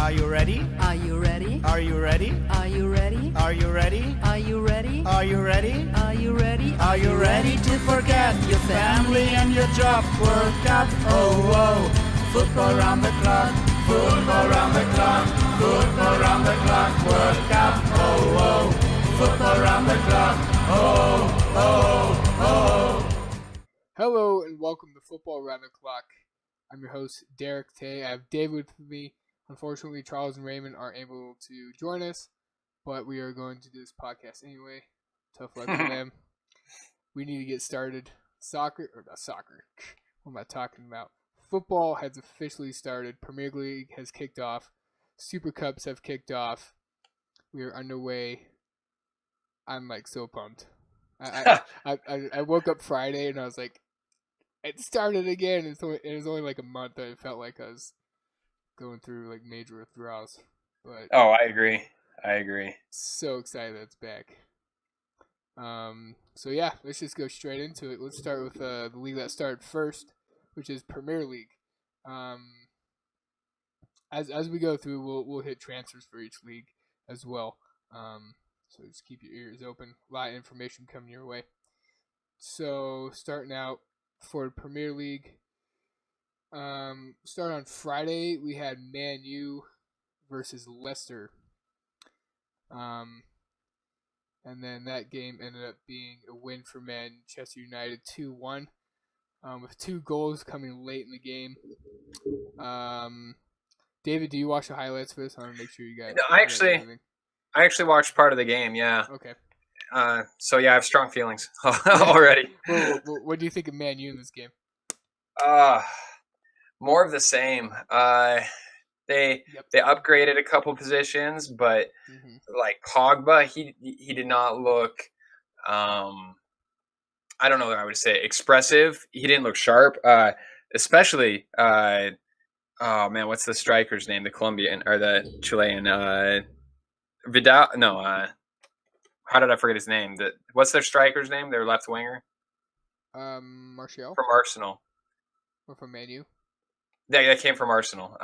Are you ready? Are you ready? Are you ready? Are you ready? Are you ready? Are you ready? Are you ready? Are you ready? Are you ready to forget your family and your job? World Cup, oh whoa. Football round the clock. Football round the clock. Football round the clock. World Cup, oh whoa. Football round the clock. Oh, oh, oh. Hello and welcome to Football Around the Clock. I'm your host, Derek Tay. I have David with me. Unfortunately, Charles and Raymond aren't able to join us, but we are going to do this podcast anyway. Tough luck for them. We need to get started. Not soccer. What am I talking about? Football has officially started. Premier League has kicked off. Super Cups have kicked off. We are underway. I'm so pumped. I woke up Friday and I was like, it started again. It was only a month. I felt like I was going through major withdrawals. But oh, I agree. So excited that it's back. So yeah, let's just go straight into it. Let's start with the league that started first, which is Premier League. As we go through, we'll hit transfers for each league as well. So just keep your ears open. A lot of information coming your way. So starting out for Premier League, start on Friday, we had Man U versus Leicester. And then that game ended up being a win for Manchester United 2-1, with 2 goals coming late in the game. David, do you watch the highlights for this? I want to make sure you got. No, I actually watched part of the game. Yeah. Okay. So yeah, I have strong feelings already. What do you think of Man U in this game? More of the same. They upgraded a couple positions, but Pogba, he did not look. I don't know what I would say expressive. He didn't look sharp. Especially. Oh man, what's the striker's name? The Colombian or the Chilean? Vidal? No. How did I forget his name? What's their striker's name? Their left winger. Martial From Arsenal. or from Man U? That came from Arsenal.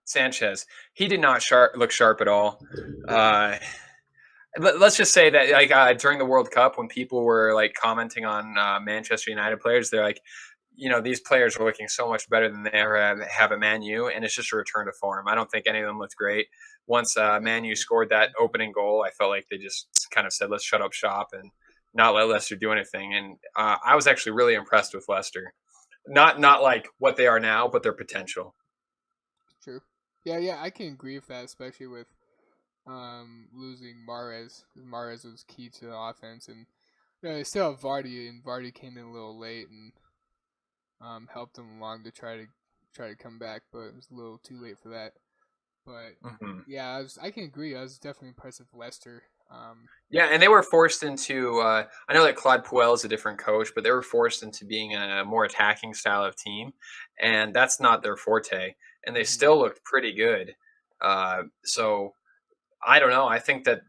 Sanchez. He did not look sharp at all. Let's just say that during the World Cup, when people were commenting on Manchester United players, they're like, these players are looking so much better than they ever have at Man U, and it's just a return to form. I don't think any of them looked great. Once Man U scored that opening goal, I felt like they just kind of said, let's shut up shop and not let Leicester do anything. And I was actually really impressed with Leicester. Not like what they are now, but their potential. True. Yeah, I can agree with that, especially with losing Mahrez. Mahrez was key to the offense, and they still have Vardy, and Vardy came in a little late and helped them along to try to come back, but it was a little too late for that. But yeah, I can agree. I was definitely impressed with Leicester. Yeah, and they were forced into. I know that Claude Puel is a different coach, but they were forced into being a more attacking style of team, and that's not their forte. And they still looked pretty good. So I don't know. I think that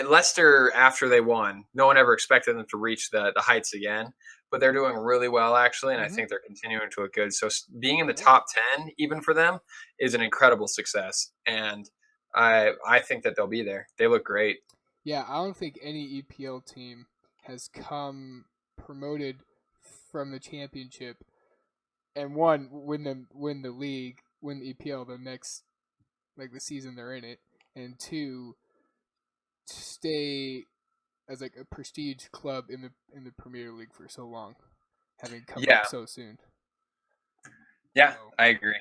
Leicester, after they won, no one ever expected them to reach the heights again. But they're doing really well, actually, and I think they're continuing to look good. So being in the top 10, even for them, is an incredible success. And I think that they'll be there. They look great. Yeah, I don't think any EPL team has come promoted from the championship and win the league, win the EPL the next the season they're in it, and 2, stay as a prestige club in the Premier League for so long, having come up so soon. Yeah, so, I agree.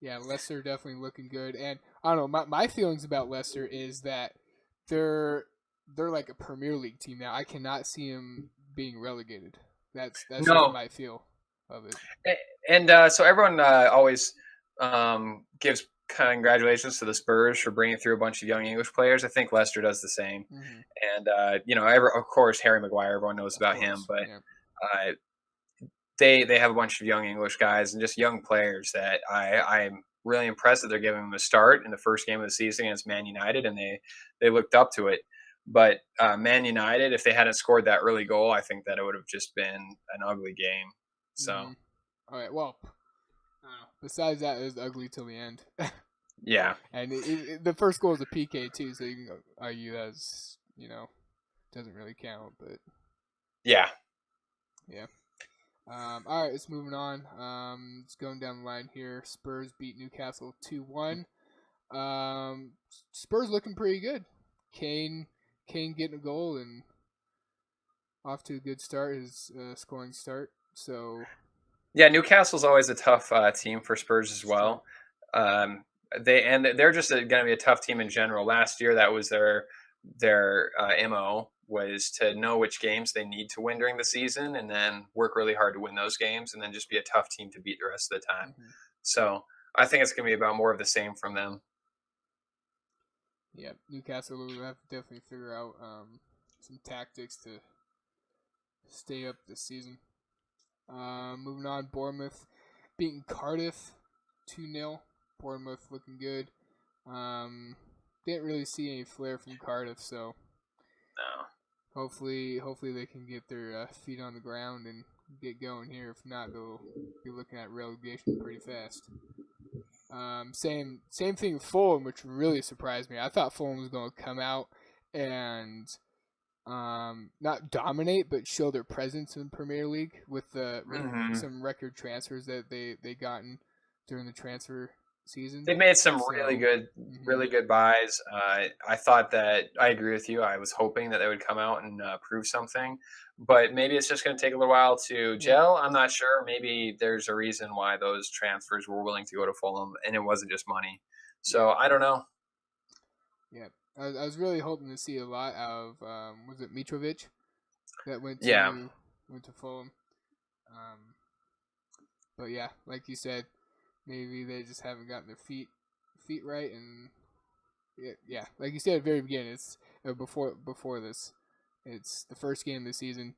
Yeah, Leicester definitely looking good, and I don't know. My feelings about Leicester is that they're like a Premier League team now. I cannot see them being relegated. That's what my feel of it. And so everyone always gives congratulations to the Spurs for bringing through a bunch of young English players. I think Leicester does the same. And of course Harry Maguire, everyone knows about him, but they have a bunch of young English guys and just young players that I'm really impressed that they're giving them a start in the first game of the season against Man United, and they looked up to it. But Man United, if they hadn't scored that early goal, I think that it would have just been an ugly game. So, all right, well, Besides that, it was ugly till the end. Yeah. And the first goal is a PK too, so you can argue as doesn't really count, but yeah. All right, let's moving on. It's going down the line here. Spurs beat Newcastle 2-1. Spurs looking pretty good. Kane getting a goal and off to a good start. His scoring start. So yeah, Newcastle's always a tough team for Spurs as well. They're just going to be a tough team in general. Last year, that was their MO, was to know which games they need to win during the season and then work really hard to win those games and then just be a tough team to beat the rest of the time. Mm-hmm. So I think it's going to be about more of the same from them. Yeah, Newcastle will have to definitely figure out some tactics to stay up this season. Moving on, Bournemouth beating Cardiff 2-0. Bournemouth looking good. Didn't really see any flair from Cardiff, so no. Hopefully they can get their feet on the ground and get going here. If not, they'll be looking at relegation pretty fast. Same thing with Fulham, which really surprised me. I thought Fulham was going to come out and not dominate, but show their presence in the Premier League with some record transfers that they gotten during the transfer season. They made some really good buys. I thought that I agree with you. I was hoping that they would come out and prove something, but maybe it's just going to take a little while to gel. I'm not sure. Maybe there's a reason why those transfers were willing to go to Fulham, and it wasn't just money. So I don't know. Yeah, I was really hoping to see a lot of was it Mitrovic that went to Fulham. But yeah, like you said. Maybe they just haven't gotten their feet right, and yeah, like you said at the very beginning, it's before this, it's the first game of the season.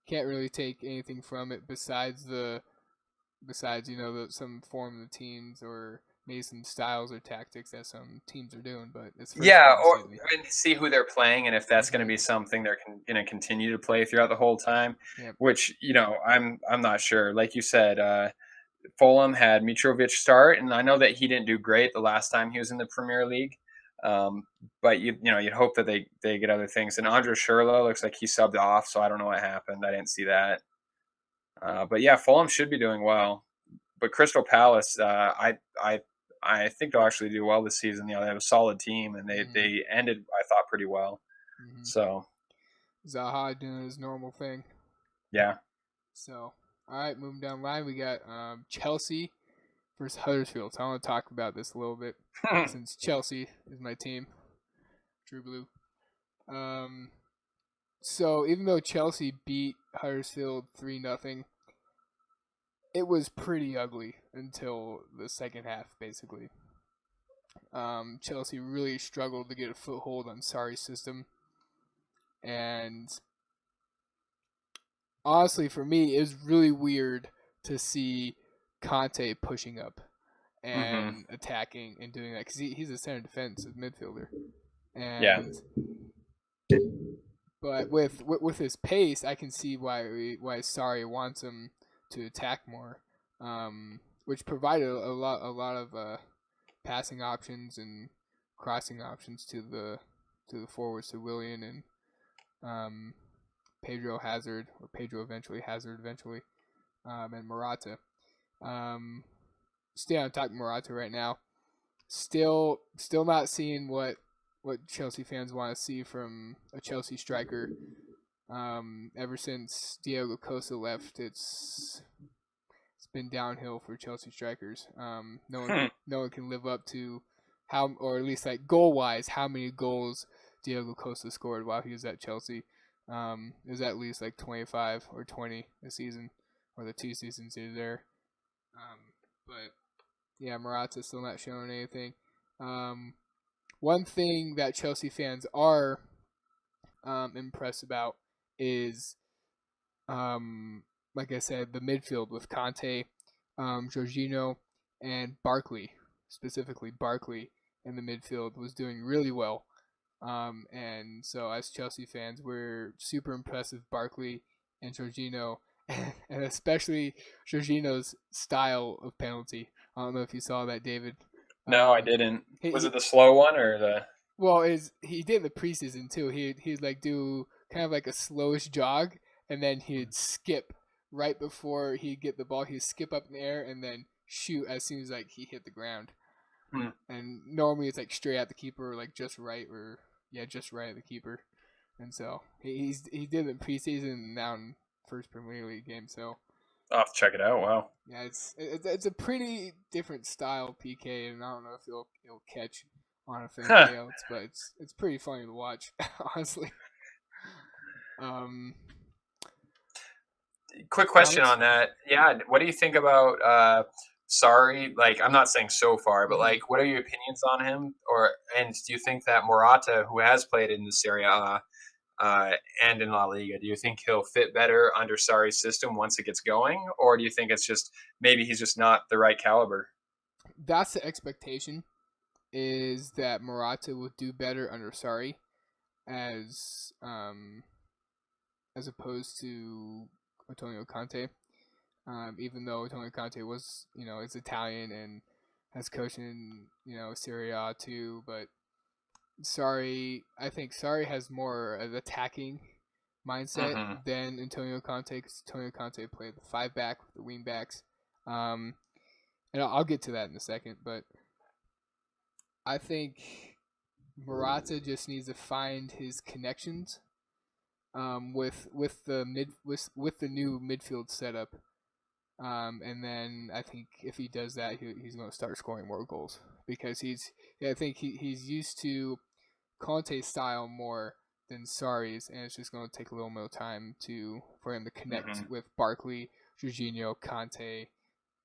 Can't really take anything from it besides some form of the teams or maybe some styles or tactics that some teams are doing. But it's and see who they're playing and if that's going to be something they're going to continue to play throughout the whole time. Yep. Which I'm not sure. Like you said. Fulham had Mitrovic start, and I know that he didn't do great the last time he was in the Premier League. But you'd hope that they get other things. And Andre Schürrle looks like he subbed off, so I don't know what happened. I didn't see that. But yeah, Fulham should be doing well. But Crystal Palace, I think they'll actually do well this season. They have a solid team, and they ended, I thought, pretty well. Mm-hmm. So Zaha doing his normal thing. Yeah. So. All right, moving down the line, we got Chelsea versus Huddersfield. So I want to talk about this a little bit since Chelsea is my team, True Blue. So even though Chelsea beat Huddersfield 3-0, it was pretty ugly until the second half, basically. Chelsea really struggled to get a foothold on Sarri's system, and honestly, for me, it was really weird to see Conte pushing up and attacking and doing that because he's a center defensive midfielder. And but with his pace, I can see why Sarri wants him to attack more, which provided a lot of passing options and crossing options to the forwards, to Willian and Pedro Hazard, and Morata. Stay on top of Morata right now. Still not seeing what Chelsea fans want to see from a Chelsea striker. Ever since Diego Costa left, it's been downhill for Chelsea strikers. No one can live up to how, or at least like goal wise, how many goals Diego Costa scored while he was at Chelsea. It was at least like 25 or 20 a season, or the 2 seasons he was there. But yeah, Morata's still not showing anything. One thing that Chelsea fans are impressed about is, like I said, the midfield with Conte, Jorginho, and Barkley. Specifically, Barkley in the midfield was doing really well. And so as Chelsea fans, we're super impressed with Barkley and Jorginho and especially Jorginho's style of penalty. I don't know if you saw that, David. No, I didn't. Was it the slow one or the? Well, he did in the preseason too. He'd like do kind of like a slowish jog, and then he'd skip right before he'd get the ball. He'd skip up in the air and then shoot as soon as like he hit the ground. And normally it's like straight at the keeper, or like just right at the keeper. And so he did it in preseason and now in first Premier League game. So I'll have to check it out. Wow. Yeah, it's a pretty different style PK, and I don't know if it'll catch on if anybody else, but it's pretty funny to watch, honestly. Quick question on that. Yeah, what do you think about Sarri? Like, I'm not saying so far, but like, what are your opinions on him? And do you think that Morata, who has played in the Serie A and in La Liga, do you think he'll fit better under Sarri's system once it gets going, or do you think it's just maybe he's just not the right caliber? That's the expectation, is that Morata will do better under Sarri, as opposed to Antonio Conte. Even though Antonio Conte was, is Italian and has coached in, Serie A too, but I think Sarri has more of an attacking mindset than Antonio Conte, because Antonio Conte played the 5-back with the wing backs. And I'll get to that in a second, but I think Morata just needs to find his connections with the new midfield setup. And then I think if he does that, he's going to start scoring more goals, because I think he's used to Conte's style more than Sarri's, and it's just going to take a little more time for him to connect with Barkley, Jorginho, Conte,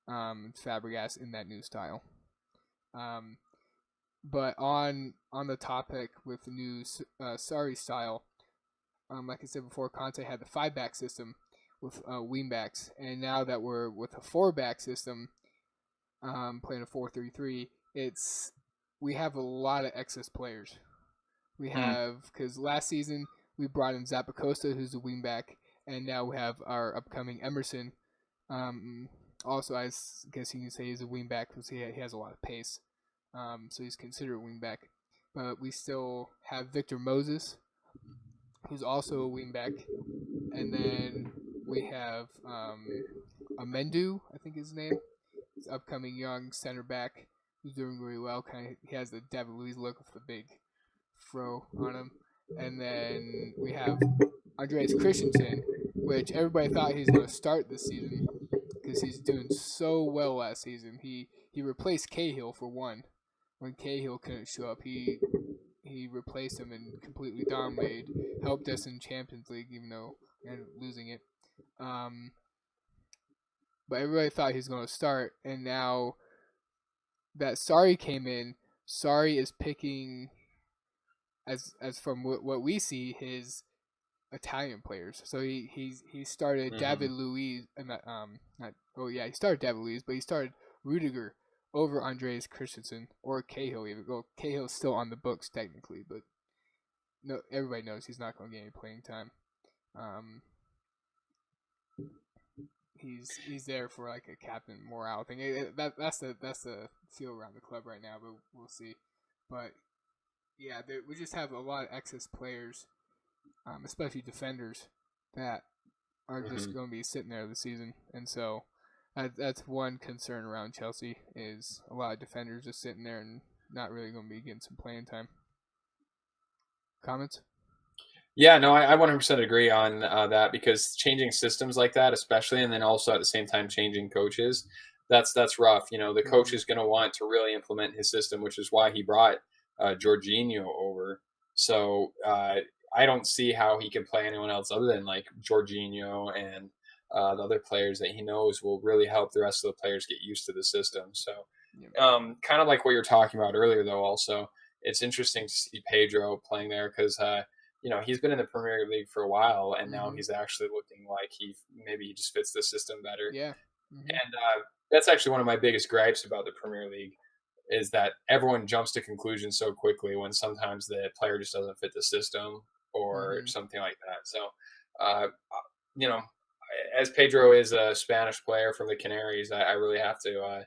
Fabregas in that new style. But on the topic with the new Sarri style, like I said before, Conte had the 5-back system with wingbacks, and now that we're with a 4-back system, playing a 4-3-3, we have a lot of excess players. We have, because last season we brought in Zappacosta, who's a wingback, and now we have our upcoming Emerson. Also, I guess you can say he's a wingback because he has a lot of pace, so he's considered a wingback. But we still have Victor Moses, who's also a wingback, and then we have Amendu, I think his name. He's upcoming young center back who's doing really well. He has the David Luiz look with the big fro on him. And then we have Andreas Christensen, which everybody thought he was going to start this season because he's doing so well last season. He replaced Cahill for one. When Cahill couldn't show up, he replaced him and completely dominated. Helped us in Champions League, even though we ended up losing it. But everybody thought he was going to start, and now that Sarri came in, Sarri is picking, as from what we see, his Italian players. So he started David Luiz, he started David Luiz, but he started Rudiger over Andreas Christensen or Cahill even. Well, Cahill's still on the books technically, but no, everybody knows he's not going to get any playing time. He's there for like a captain morale thing. That's the feel around the club right now, but we'll see. But yeah, we just have a lot of excess players, especially defenders, that are just going to be sitting there this season, and so that's one concern around Chelsea, is a lot of defenders just sitting there and not really going to be getting some playing time. Comments? Yeah, no, I 100% agree on that, because changing systems like that, especially, and then also at the same time changing coaches, that's rough. The coach is going to want to really implement his system, which is why he brought Jorginho over. So I don't see how he can play anyone else other than like Jorginho and the other players that he knows will really help the rest of the players get used to the system. So kind of like what you're talking about earlier, though, also, it's interesting to see Pedro playing there because, he's been in the Premier League for a while, and now he's actually looking like he just fits the system better. Yeah. And that's actually one of my biggest gripes about the Premier League, is that everyone jumps to conclusions so quickly when sometimes the player just doesn't fit the system or something like that. So, as Pedro is a Spanish player from the Canaries, I really have to,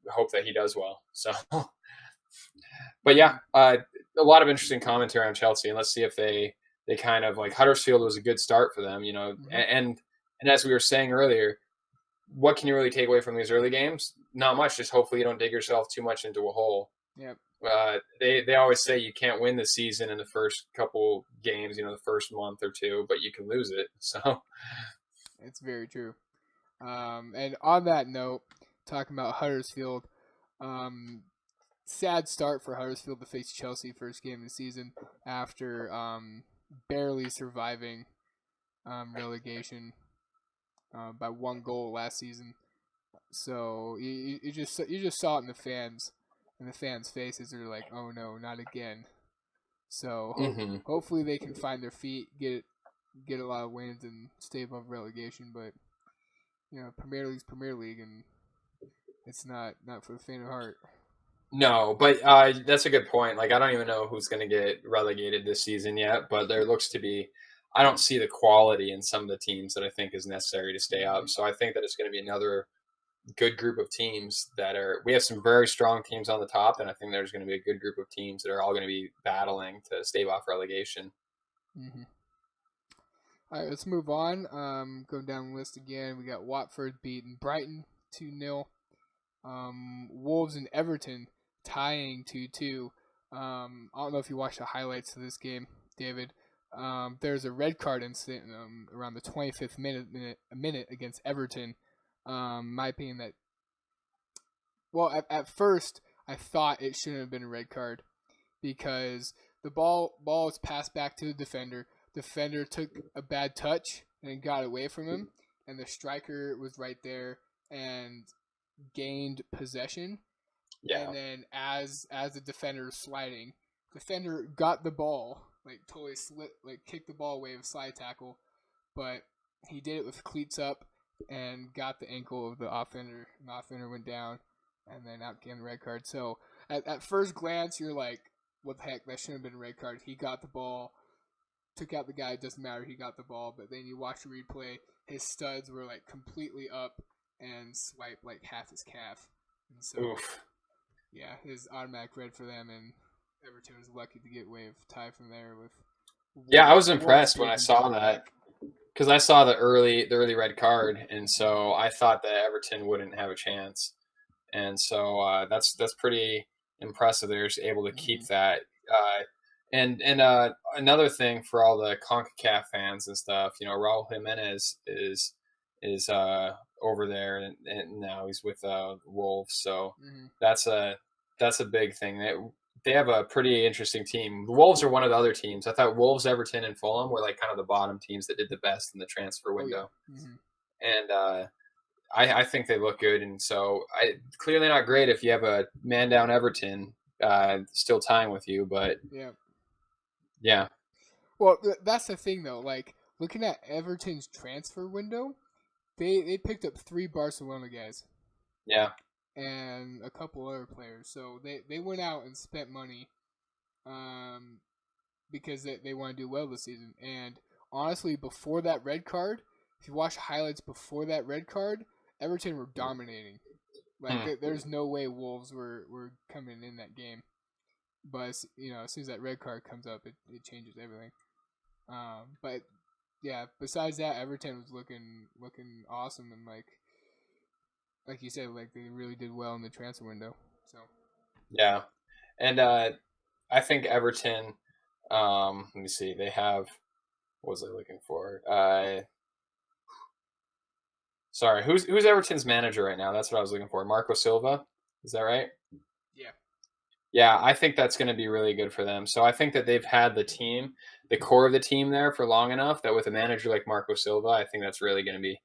hope that he does well. So, but yeah, a lot of interesting commentary on Chelsea, and let's see if they kind of like Huddersfield was a good start for them, and as we were saying earlier, what can you really take away from these early games? Not much. Just hopefully you don't dig yourself too much into a hole. Yep. They always say you can't win the season in the first couple games, the first month or two, but you can lose it. So it's very true. And on that note, talking about Huddersfield, sad start for Huddersfield to face Chelsea first game of the season after barely surviving relegation by 1 goal last season. So you just saw it in the fans' faces. They're like, "Oh no, not again." So hopefully they can find their feet, get a lot of wins, and stay above relegation. But Premier League's Premier League, and it's not for the faint of heart. No, but that's a good point. Like, I don't even know who's going to get relegated this season yet, but there looks to be. I don't see the quality in some of the teams that I think is necessary to stay up. So I think that it's going to be another good group of teams we have some very strong teams on the top, and I think there's going to be a good group of teams that are all going to be battling to stave off relegation. Mm-hmm. All right, let's move on. Going down the list again, we got Watford beating Brighton 2-0. Wolves and Everton tying 2-2. I don't know if you watched the highlights of this game, David. There's a red card incident around the 25th minute against Everton. My opinion that, well, at first I thought it shouldn't have been a red card because the ball was passed back to the defender. Defender took a bad touch and got away from him, and the striker was right there and gained possession. Yeah. And then as the defender was sliding, defender got the ball, like totally kicked the ball away with slide tackle, but he did it with cleats up and got the ankle of the offender. And the offender went down, and then out came the red card. So at first glance, you're like, what the heck, that shouldn't have been a red card. He got the ball, took out the guy, it doesn't matter, he got the ball. But then you watch the replay, his studs were like completely up and swiped like half his calf. And so, Oof. Yeah, his automatic red for them, and Everton was lucky to get away with tie from there. I was impressed when I saw that because I saw the early red card, and so I thought that Everton wouldn't have a chance, and so that's pretty impressive. They're just able to keep that. And another thing for all the CONCACAF fans and stuff, Raul Jimenez is over there, and now he's with Wolves, so that's a big thing. They have a pretty interesting team. The Wolves are one of the other teams. I thought Wolves, Everton, and Fulham were like kind of the bottom teams that did the best in the transfer window. And I think they look good. And so clearly not great if you have a man down Everton still tying with you. But yeah. Well, that's the thing, though. Like, looking at Everton's transfer window, they picked up 3 Barcelona guys. Yeah. And a couple other players. So they went out and spent money because they want to do well this season. And honestly, before that red card, if you watch highlights before that red card, Everton were dominating. Like there's no way Wolves were coming in that game. But as soon as that red card comes up, it changes everything. But yeah, besides that, Everton was looking awesome, and like you said, like they really did well in the transfer window. So yeah, and I think Everton. Let me see. They have. What was I looking for? Sorry, who's Everton's manager right now? That's what I was looking for. Marco Silva. Is that right? Yeah. Yeah, I think that's going to be really good for them. So I think that they've had the core of the team there for long enough that with a manager like Marco Silva, I think that's really going to be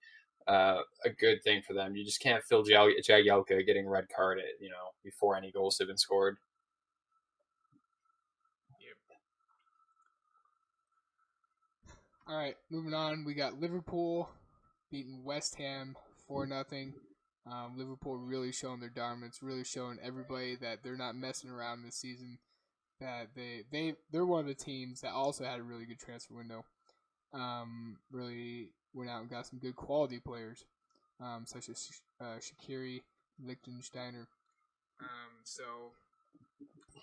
a good thing for them. You just can't feel Jagielka getting red carded, before any goals have been scored. Yep. All right, moving on. We got Liverpool beating West Ham 4-0. Liverpool really showing their dominance, really showing everybody that they're not messing around this season. That they're one of the teams that also had a really good transfer window. Really went out and got some good quality players, such as Shaqiri, Liechtensteiner. So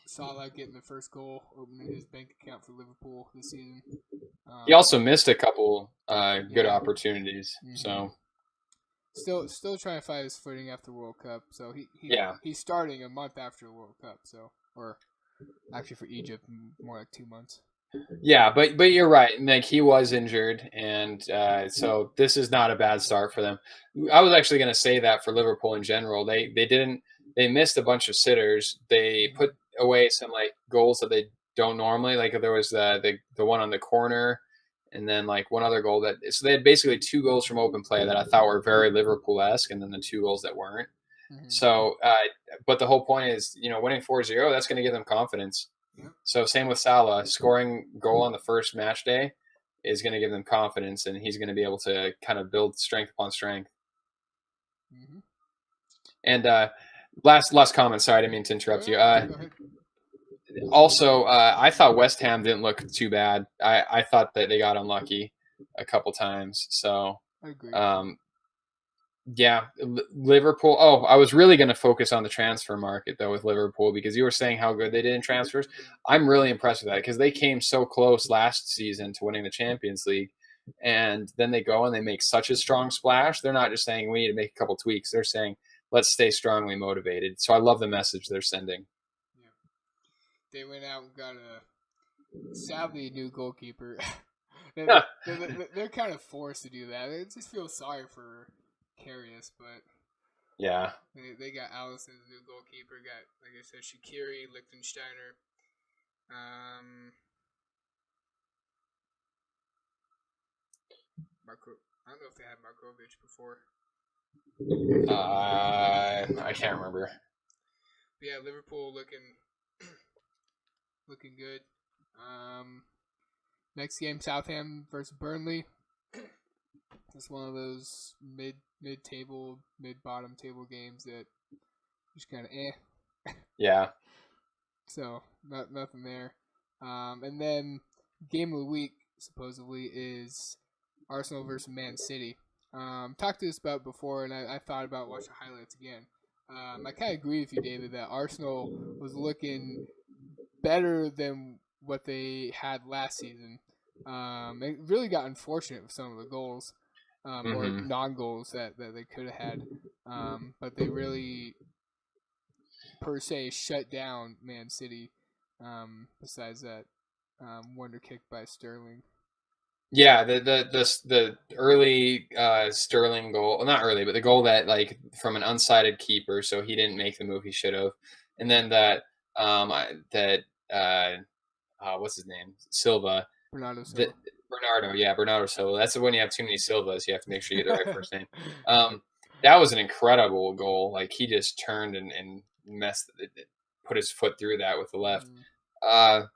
Salah getting the first goal, opening his bank account for Liverpool this season. He also missed a couple good opportunities. Mm-hmm. So still trying to find his footing after World Cup. So he's starting a month after the World Cup. So or actually for Egypt, more like 2 months. Yeah, but you're right. Like he was injured, and so this is not a bad start for them. I was actually going to say that for Liverpool in general, they missed a bunch of sitters. They put away some like goals that they don't normally. Like there was the one on the corner, and then like one other goal so they had basically 2 goals from open play that I thought were very Liverpool-esque, and then the 2 goals that weren't. Mm-hmm. So, but the whole point is, winning 4-0, that's going to give them confidence. So same with Salah, scoring goal on the first match day is going to give them confidence, and he's going to be able to kind of build strength upon strength. Mm-hmm. And last comment. Sorry, I didn't mean to interrupt you. Also, I thought West Ham didn't look too bad. I thought that they got unlucky a couple times. So I agree. Yeah, Liverpool. Oh, I was really going to focus on the transfer market, though, with Liverpool, because you were saying how good they did in transfers. I'm really impressed with that because they came so close last season to winning the Champions League, and then they go and they make such a strong splash. They're not just saying we need to make a couple tweaks. They're saying, let's stay strongly motivated. So I love the message they're sending. Yeah. They went out and got a sadly new goalkeeper. They're kind of forced to do that. I just feel sorry for Karius, but yeah, they got Allison's new goalkeeper. Got, like I said, Shaqiri, Liechtensteiner. I don't know if they had Markovic before. I can't remember. But yeah, Liverpool looking good. Next game, Southampton versus Burnley. It's one of those mid-table, mid-bottom table games that just kind of Yeah. So nothing there. And then game of the week supposedly is Arsenal versus Man City. Talked to this about before, and I thought about watching highlights again. I kind of agree with you, David, that Arsenal was looking better than what they had last season. It really got unfortunate with some of the goals. Or non-goals that they could have had. But they really, per se, shut down Man City, besides that wonder kick by Sterling. Yeah, the early Sterling goal, well, not early, but the goal that like from an unsighted keeper, so he didn't make the move he should have. And then that what's his name? Silva. Bernardo Silva. Bernardo Silva. That's when you have too many Silvas. You have to make sure you get the right first name. That was an incredible goal. Like he just turned and put his foot through that with the left. But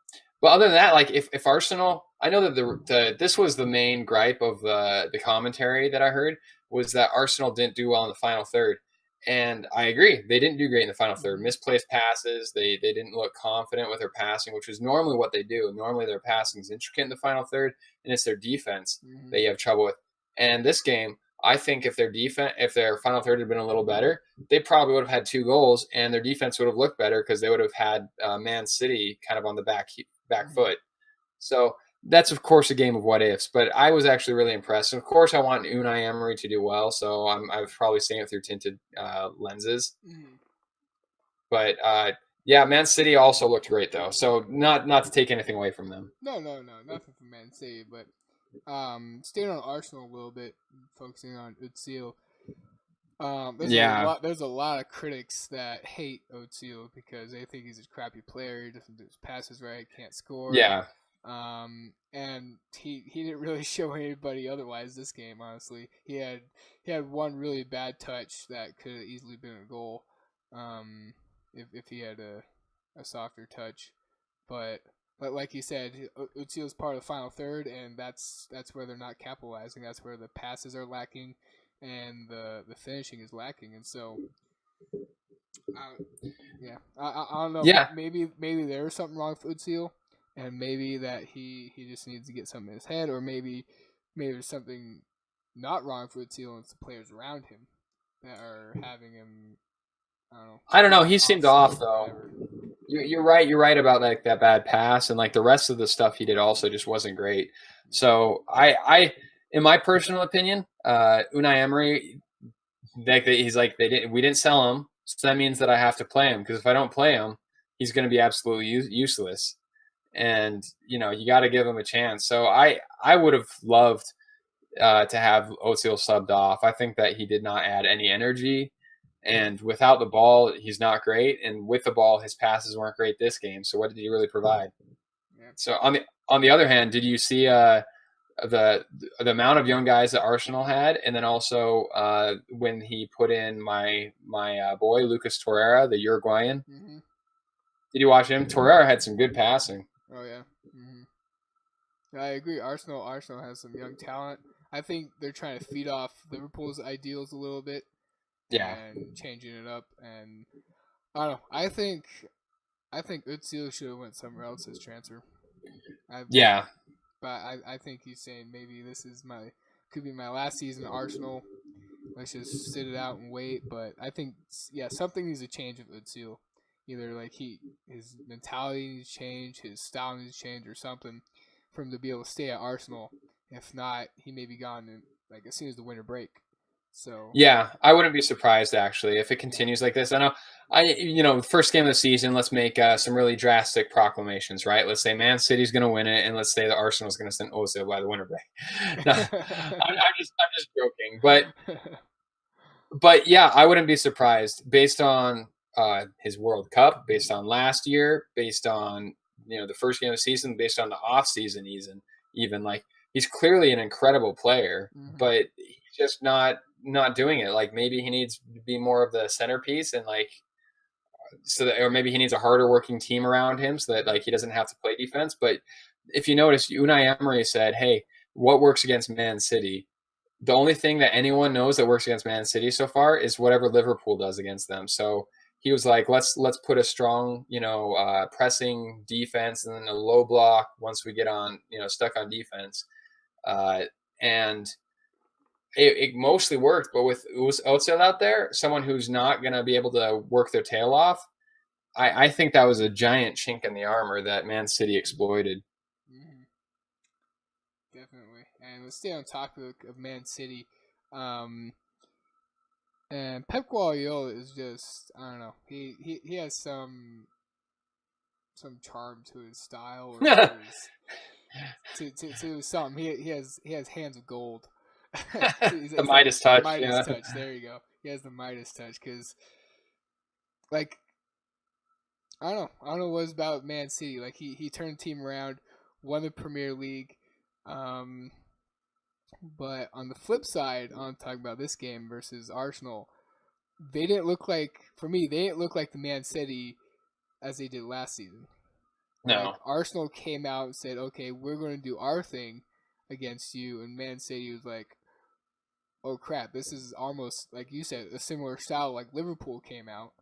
other than that, like if Arsenal, I know that this was the main gripe of the commentary that I heard was that Arsenal didn't do well in the final third. And I agree. They didn't do great in the final third. Misplaced passes. They didn't look confident with their passing, which is normally what they do. Normally their passing is intricate in the final third, and it's their defense that you have trouble with. And this game, I think if their final third had been a little better, they probably would have had 2 goals, and their defense would have looked better because they would have had Man City kind of on the back foot. So that's, of course, a game of what ifs, but I was actually really impressed. And of course, I want Unai Emery to do well, so I was probably seeing it through tinted lenses. But yeah, Man City also looked great, though. So not to take anything away from them. No, nothing from Man City. But staying on Arsenal a little bit, focusing on Özil. There's a lot of critics that hate Özil because they think he's a crappy player. He doesn't do his passes right, can't score. Yeah. And he didn't really show anybody otherwise this game, honestly. He had one really bad touch that could have easily been a goal, if he had a softer touch. But like you said, Özil's part of the final third, and that's where they're not capitalizing. That's where the passes are lacking, and the finishing is lacking. And so, I don't know. Yeah. Maybe there's something wrong with Özil. And maybe that he just needs to get something in his head, or maybe there's something not wrong for Özil. It's the players around him that are having him. I don't know. He seemed off though. Whatever. You're right. You're right about like that bad pass, and like the rest of the stuff he did also just wasn't great. So I in my personal opinion, Unai Emery, he's like we didn't sell him, so that means that I have to play him, because if I don't play him, he's going to be absolutely useless. And you got to give him a chance. So I would have loved to have Özil subbed off. I think that he did not add any energy. And without the ball, he's not great. And with the ball, his passes weren't great this game. So what did he really provide? Yeah. So on the other hand, did you see the amount of young guys that Arsenal had, and then also when he put in my boy Lucas Torreira, the Uruguayan? Mm-hmm. Did you watch him? Torreira had some good passing. Oh yeah. Mm-hmm. I agree. Arsenal has some young talent. I think they're trying to feed off Liverpool's ideals a little bit. Yeah. And changing it up, and I don't know. I think Özil should have went somewhere else as transfer. Yeah. But I think he's saying maybe this is could be my last season at Arsenal. Let's just sit it out and wait. But I think something needs to change with Özil. Either like his mentality needs to change, his style needs to change, or something for him to be able to stay at Arsenal. If not, he may be gone as soon as the winter break. So yeah, I wouldn't be surprised actually if it continues like this. I know, first game of the season, let's make some really drastic proclamations, right? Let's say Man City's going to win it, and let's say that Arsenal's going to send Ozil by the winter break. No, I'm just joking, but yeah, I wouldn't be surprised based on his World Cup, based on last year, based on the first game of the season, based on the off season, even like he's clearly an incredible player, but he's just not doing it. Like maybe he needs to be more of the centerpiece, and or maybe he needs a harder working team around him so that like he doesn't have to play defense. But if you notice, Unai Emery said, "Hey, what works against Man City? The only thing that anyone knows that works against Man City so far is whatever Liverpool does against them." So he was like, let's put a strong, pressing defense and then a low block once we get on, stuck on defense. And it mostly worked, but with Özil out there, someone who's not going to be able to work their tail off, I think that was a giant chink in the armor that Man City exploited. Mm-hmm. Definitely. And let's stay on topic of Man City. And Pep Guardiola is just, I don't know, he has some charm to his style, or to something. He has hands of gold. The Midas touch. Midas touch. There you go. He has the Midas touch because, like, I don't know what it's about Man City. Like he turned the team around, won the Premier League. But on the flip side, I'm talking about this game versus Arsenal. They didn't look like the Man City as they did last season. No. Like, Arsenal came out and said, "Okay, we're going to do our thing against you," and Man City was like, "Oh crap, this is almost like you said, a similar style like Liverpool came out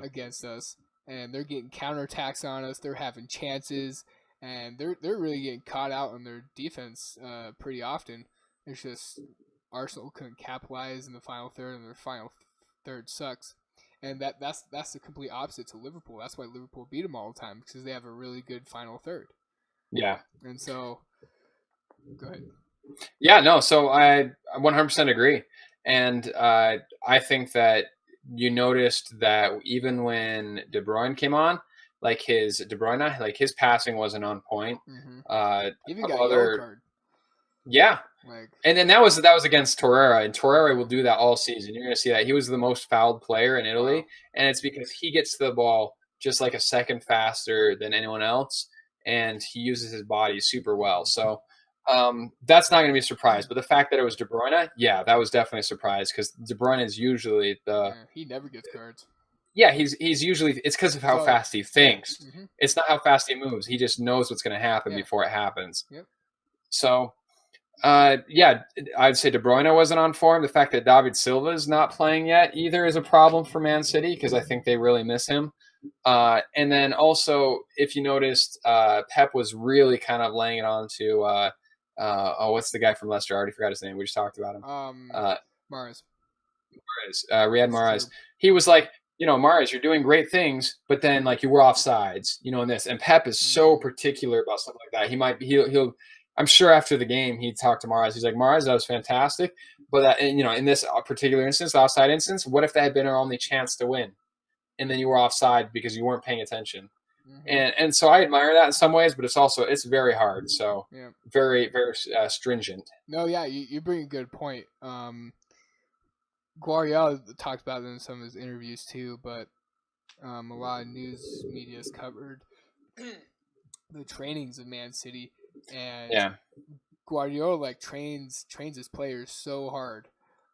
against us, and they're getting counterattacks on us. They're having chances, and they're really getting caught out on their defense pretty often. It's just Arsenal couldn't capitalize in the final third, and their final third sucks." And that's the complete opposite to Liverpool. That's why Liverpool beat them all the time, because they have a really good final third. Yeah. And so, go ahead. Yeah, no, so I 100% agree. And I think that you noticed that even when De Bruyne came on, his passing wasn't on point. Mm-hmm. Even got a yellow card. Yeah. And then that was against Torreira, and Torreira will do that all season. You're going to see that. He was the most fouled player in Italy, and it's because he gets to the ball just like a second faster than anyone else, and he uses his body super well. So that's not going to be a surprise. But the fact that it was De Bruyne, that was definitely a surprise, because De Bruyne is usually he never gets cards. Yeah, he's usually, it's because of how fast he thinks. Mm-hmm. It's not how fast he moves. He just knows what's going to happen before it happens. Yep. So, I'd say De Bruyne wasn't on form. The fact that David Silva is not playing yet either is a problem for Man City, because I think they really miss him. And then also, if you noticed, Pep was really kind of laying it on to what's the guy from Leicester? I already forgot his name. We just talked about him. Mahrez. Riyad Mahrez. He was like, Mahrez, you're doing great things, but then like you were offsides, in this. And Pep is so particular about stuff like that. He'll. I'm sure after the game he talked to Mahrez. He's like, Mahrez, that was fantastic, but that, in this particular instance, the offside instance, what if that had been our only chance to win, and then you were offside because you weren't paying attention? And so I admire that in some ways, but it's very hard. So very, very stringent. No, yeah, you bring a good point. Guardiola talked about it in some of his interviews too, but a lot of news media has covered the trainings of Man City, and Guardiola trains his players so hard,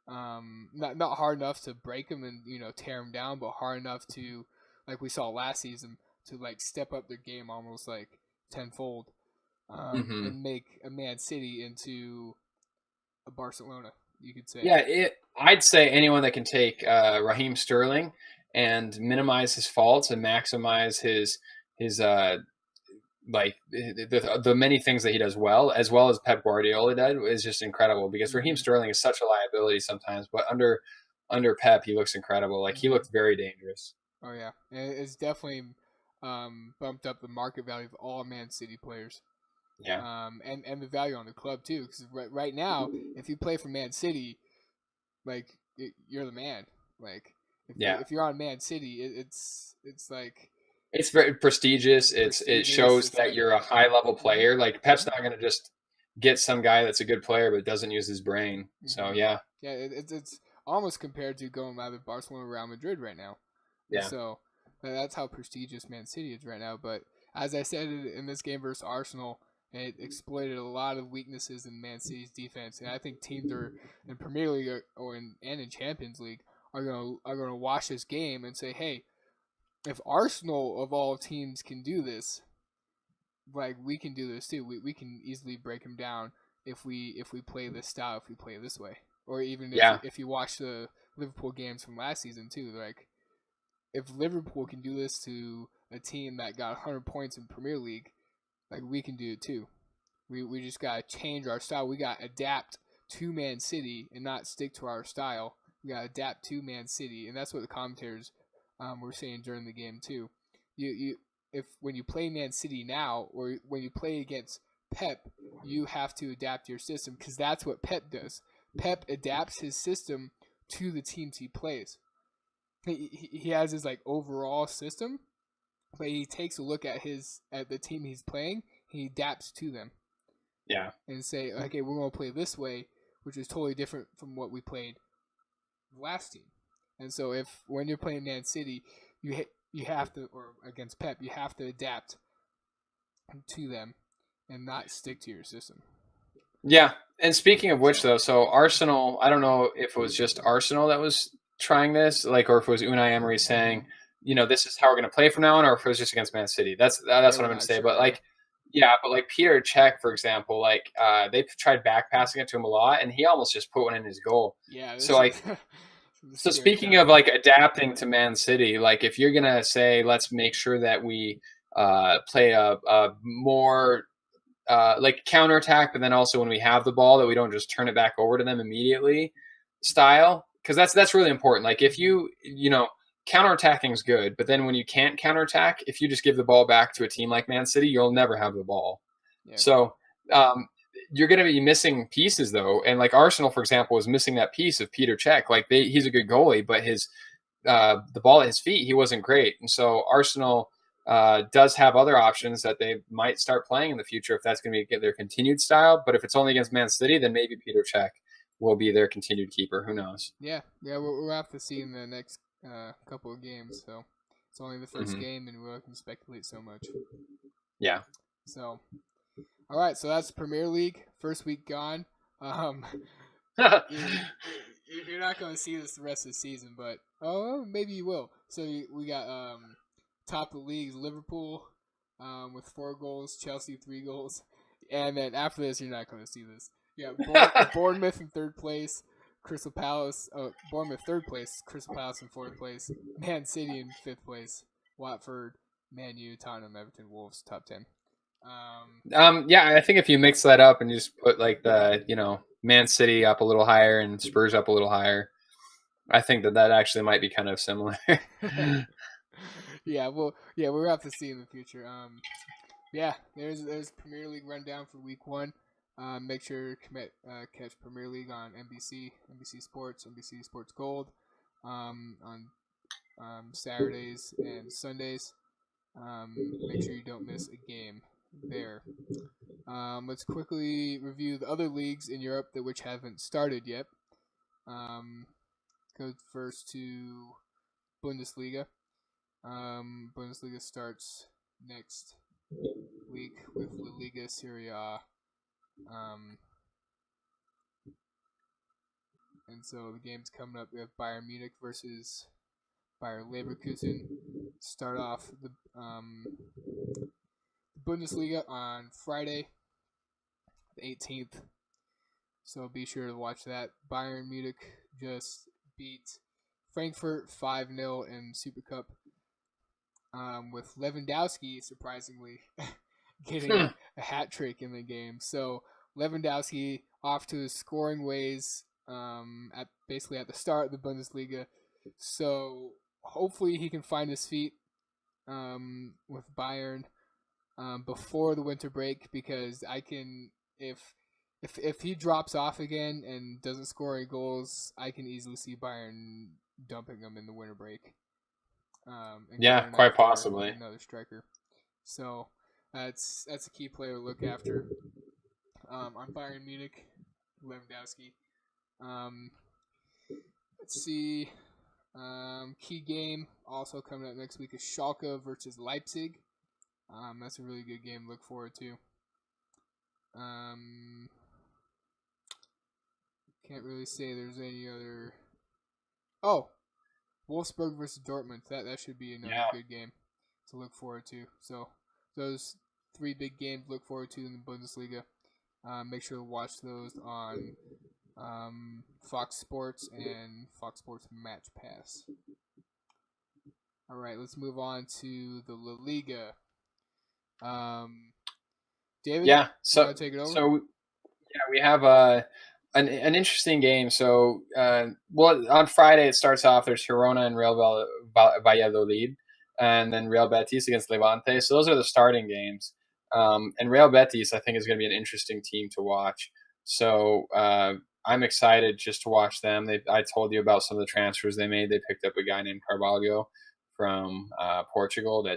not hard enough to break them and tear them down, but hard enough to, like we saw last season, to step up their game almost tenfold, and make a Man City into a Barcelona, you could say. Yeah, I'd say anyone that can take Raheem Sterling and minimize his faults and maximize his the many things that he does well as Pep Guardiola did, is just incredible, because Raheem Sterling is such a liability sometimes, but under Pep he looks incredible. He looked very dangerous. Oh yeah, it's definitely bumped up the market value of all Man City players. Yeah. And the value on the club too, because right now, if you play for Man City, you're the man. If you're on Man City, it's very prestigious. It shows that you're a high level player. Pep's not going to just get some guy that's a good player but doesn't use his brain. So yeah. Yeah, it's almost compared to going either Barcelona or Real Madrid right now. Yeah. So that's how prestigious Man City is right now. But as I said in this game versus Arsenal, it exploited a lot of weaknesses in Man City's defense, and I think teams in Premier League and in Champions League are gonna watch this game and say, hey, if Arsenal of all teams can do this, we can do this too. We can easily break them down if we play this style, if we play this way, or even if you watch the Liverpool games from last season too, if Liverpool can do this to a team that got 100 points in Premier League, we can do it too. We just gotta change our style. We gotta adapt to Man City and not stick to our style. We gotta adapt to Man City, and that's what the commentators were saying during the game too. When you play Man City now, or when you play against Pep, you have to adapt your system, because that's what Pep does. Pep adapts his system to the teams he plays. He has his overall system, but he takes a look at the team he's playing. He adapts to them. Yeah. And say, okay, we're going to play this way, which is totally different from what we played last team. And so when you're playing Man City, you have to, or against Pep, you have to adapt to them and not stick to your system. Yeah. And speaking of which, though, so Arsenal, I don't know if it was just Arsenal that was trying this, or if it was Unai Emery saying, this is how we're going to play from now on, or if it was just against Man City. That's what I'm going to say. Sure. But Peter Cech, for example, they tried back passing it to him a lot, and he almost just put one in his goal. Yeah. So so speaking of adapting to Man City, if you're going to say, let's make sure that we play a more counterattack, but then also when we have the ball, that we don't just turn it back over to them immediately style, because that's really important. If you counterattacking is good, but then when you can't counterattack, if you just give the ball back to a team like Man City, you'll never have the ball. Yeah. So you're going to be missing pieces, though. And Arsenal, for example, was missing that piece of Peter Cech. He's a good goalie, but the ball at his feet, he wasn't great. And so Arsenal does have other options that they might start playing in the future if that's going to be their continued style. But if it's only against Man City, then maybe Peter Cech will be their continued keeper. Who knows? Yeah. We'll have to see in the next couple of games, so it's only the first game, and we can speculate so much. Yeah. So, all right. So that's Premier League first week gone. You're not going to see this the rest of the season, but maybe you will. So we got top of the league Liverpool with 4 goals, Chelsea 3 goals, and then after this you're not going to see this. Yeah, Bournemouth in 3rd place. Crystal Palace, Bournemouth 3rd place, Crystal Palace in 4th place, Man City in 5th place, Watford, Man U, Tottenham, Everton, Wolves, top 10. Yeah, I think if you mix that up and just put like the Man City up a little higher and Spurs up a little higher, I think that actually might be kind of similar. Yeah, we'll have to see in the future. Yeah, there's Premier League rundown for Week 1. Make sure to catch Premier League on NBC Sports, NBC Sports Gold, on Saturdays and Sundays. Make sure you don't miss a game there. Let's quickly review the other leagues in Europe which haven't started yet. Go first to Bundesliga. Bundesliga starts next week with La Liga Serie A. And so the games coming up, we have Bayern Munich versus Bayer Leverkusen. Start off the Bundesliga on Friday, the 18th. So be sure to watch that. Bayern Munich just beat Frankfurt 5-0 in Super Cup, with Lewandowski surprisingly getting a hat trick in the game. So Lewandowski off to his scoring ways at the start of the Bundesliga. So hopefully he can find his feet with Bayern before the winter break, because if he drops off again and doesn't score any goals, I can easily see Bayern dumping him in the winter break. Yeah, quite possibly another striker. So that's a key player to look after. On Bayern Munich, Lewandowski. Let's see. Key game also coming up next week is Schalke versus Leipzig. That's a really good game to look forward to. Can't really say there's any other. Oh, Wolfsburg versus Dortmund. That should be another good game to look forward to. So those 3 big games to look forward to in the Bundesliga. Make sure to watch those on Fox Sports and Fox Sports Match Pass. All right, let's move on to the La Liga. David, yeah. So take it over? So we have an interesting game. So on Friday it starts off. There's Girona and Real Valladolid, and then Real Betis against Levante. So those are the starting games. And Real Betis, I think, is going to be an interesting team to watch. So I'm excited just to watch them. I told you about some of the transfers they made. They picked up a guy named Carvalho from Portugal.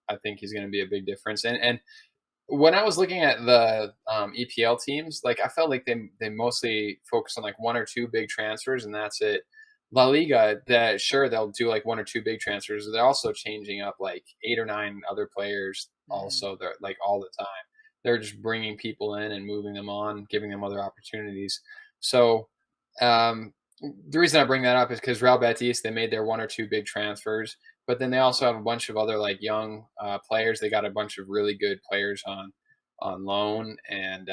I think he's going to be a big difference. And when I was looking at the EPL teams, like I felt like they mostly focus on like 1 or 2 big transfers, and that's it. La Liga, they'll do like 1 or 2 big transfers. They're also changing up like 8 or 9 other players. Also, they're like all the time. They're just bringing people in and moving them on, giving them other opportunities. So the reason I bring that up is because Real Betis, they made their 1 or 2 big transfers, but then they also have a bunch of other like young players. They got a bunch of really good players on loan and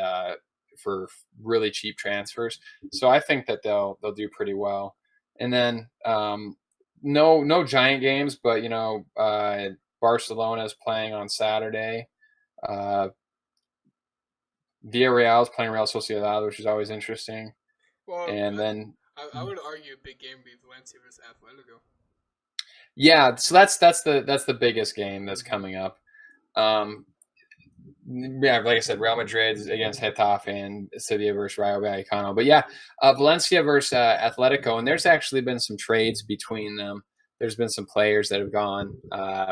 for really cheap transfers. So I think that they'll do pretty well. And then no giant games, but Barcelona is playing on Saturday. Villarreal is playing Real Sociedad, which is always interesting. Well, and then I would argue a big game would be Valencia versus Atletico. Yeah, so that's the biggest game that's coming up. Yeah, like I said, Real Madrid against Getafe and Sevilla versus Rayo Vallecano. But yeah, Valencia versus Atletico, and there's actually been some trades between them. There's been some players that have gone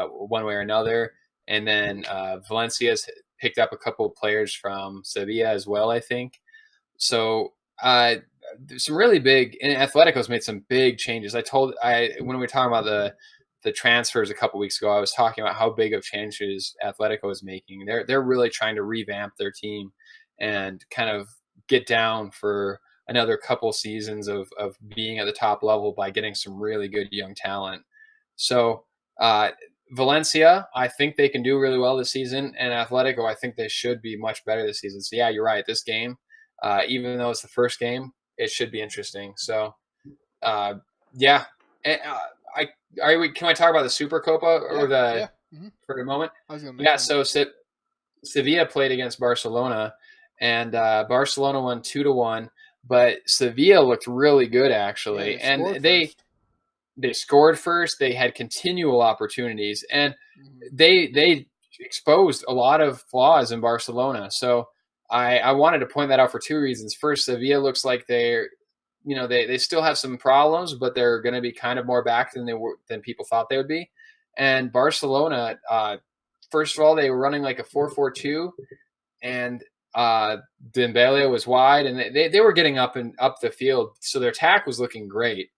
one way or another, and then Valencia's picked up a couple of players from Sevilla as well, I think. So some really big, and Atletico's made some big changes. When we were talking about the transfers a couple weeks ago, I was talking about how big of changes Atletico is making. They're really trying to revamp their team and kind of get down for another couple seasons of being at the top level by getting some really good young talent. So Valencia, I think they can do really well this season, and Atletico, I think they should be much better this season. So yeah, you're right. This game, even though it's the first game, it should be interesting. So yeah. Can I talk about the Super Copa for a moment? I was gonna yeah. So Sevilla played against Barcelona, and Barcelona won 2-1. But Sevilla looked really good actually, and they scored first. They had continual opportunities, and they exposed a lot of flaws in Barcelona. So I wanted to point that out for two reasons. First, Sevilla looks like they still have some problems, but they're going to be kind of more back than people thought they would be. And Barcelona, first of all, they were running like a 4-4-2, and Dembele was wide, and they were getting up the field, so their attack was looking great,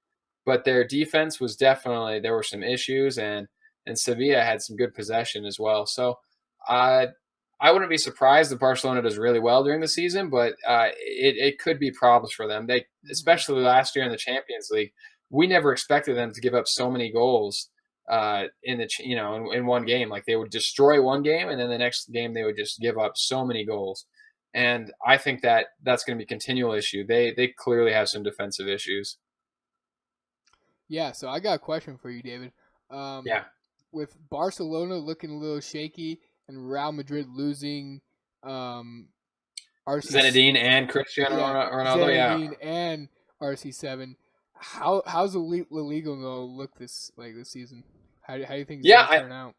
but their defense was definitely, there were some issues, and Sevilla had some good possession as well. So I wouldn't be surprised if Barcelona does really well during the season, but it could be problems for them. They, especially last year in the Champions League, we never expected them to give up so many goals in one game. Like, they would destroy one game, and then the next game they would just give up so many goals. And I think that that's going to be a continual issue. They clearly have some defensive issues. Yeah, so I got a question for you, David. With Barcelona looking a little shaky and Real Madrid losing Zinedine and Cristiano Ronaldo, Zinedine and RC7, how's the La Liga going to look this season? How do you think it's going to turn out?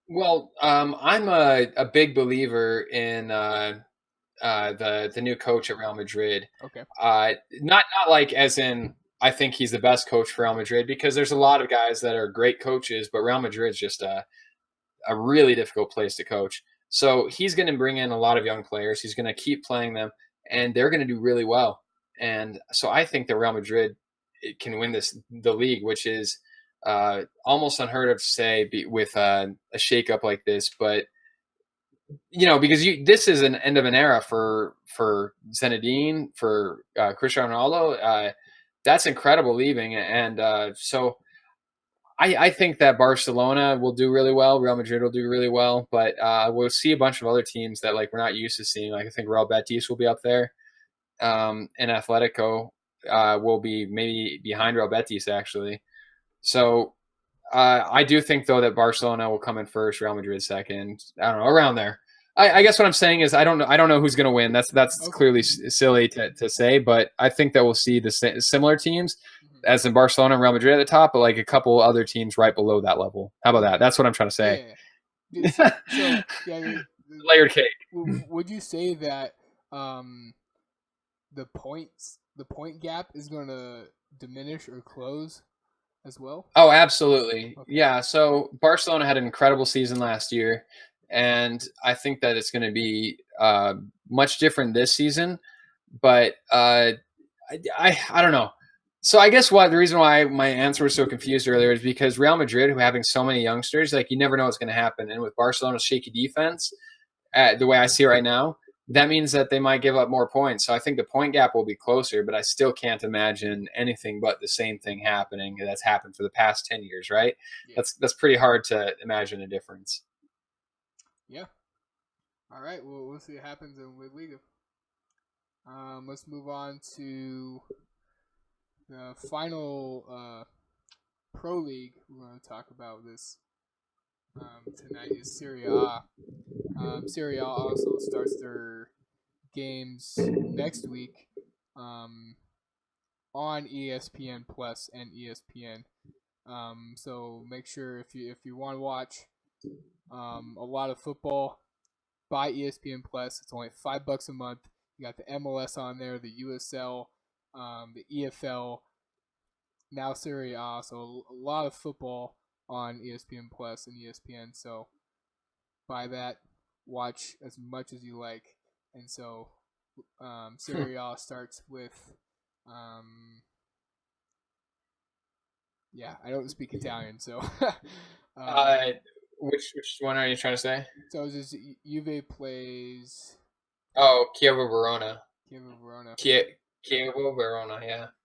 Well, I'm a big believer in the new coach at Real Madrid. Okay. Not like as in I think he's the best coach for Real Madrid, because there's a lot of guys that are great coaches, but Real Madrid's just a really difficult place to coach. So he's going to bring in a lot of young players. He's going to keep playing them, and they're going to do really well. And so I think that Real Madrid can win the league, which is almost unheard of to say with a shakeup like this. But because this is an end of an era for Zinedine, for Cristiano Ronaldo. That's incredible leaving, and so I think that Barcelona will do really well. Real Madrid will do really well, but we'll see a bunch of other teams that we're not used to seeing. Like, I think Real Betis will be up there, and Atletico will be maybe behind Real Betis actually. So I do think though that Barcelona will come in first, Real Madrid second. I don't know, around there. I guess what I'm saying is I don't know who's going to win. That's okay. Clearly silly to say, but I think that we'll see the similar teams as in Barcelona and Real Madrid at the top, but like a couple other teams right below that level. How about that? That's what I'm trying to say. Layered cake. Would you say that the point gap is going to diminish or close as well? Oh, absolutely. Okay. Yeah. So Barcelona had an incredible season last year, and I think that it's going to be much different this season. But I don't know. So I guess the reason why my answer was so confused earlier is because Real Madrid, who are having so many youngsters, you never know what's going to happen. And with Barcelona's shaky defense, the way I see it right now, that means that they might give up more points. So I think the point gap will be closer, but I still can't imagine anything but the same thing happening that's happened for the past 10 years, right? Yeah. That's pretty hard to imagine a difference. Yeah. All right. Well, we'll see what happens in La Liga. Let's move on to the final Pro League we're going to talk about this tonight is Serie A. Serie A also starts their games next week on ESPN Plus and ESPN. So make sure if you want to watch a lot of football, buy ESPN Plus. It's only $5 a month. You got the MLS on there, the USL, the EFL, now Serie A. So a lot of football on ESPN Plus and ESPN. So buy that, watch as much as you like. And so Serie A starts with I don't speak Italian, so which one are you trying to say? So this Juve plays Chievo Verona. Chievo Verona, yeah.